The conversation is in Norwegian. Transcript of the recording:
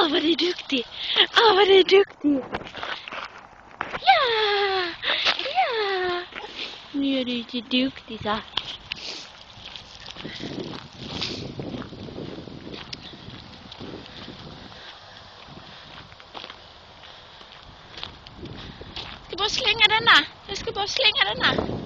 vad det är duktig. Vad det är duktig. Ja, ja. Nu är du så duktig så. Jag ska bara slänga denna.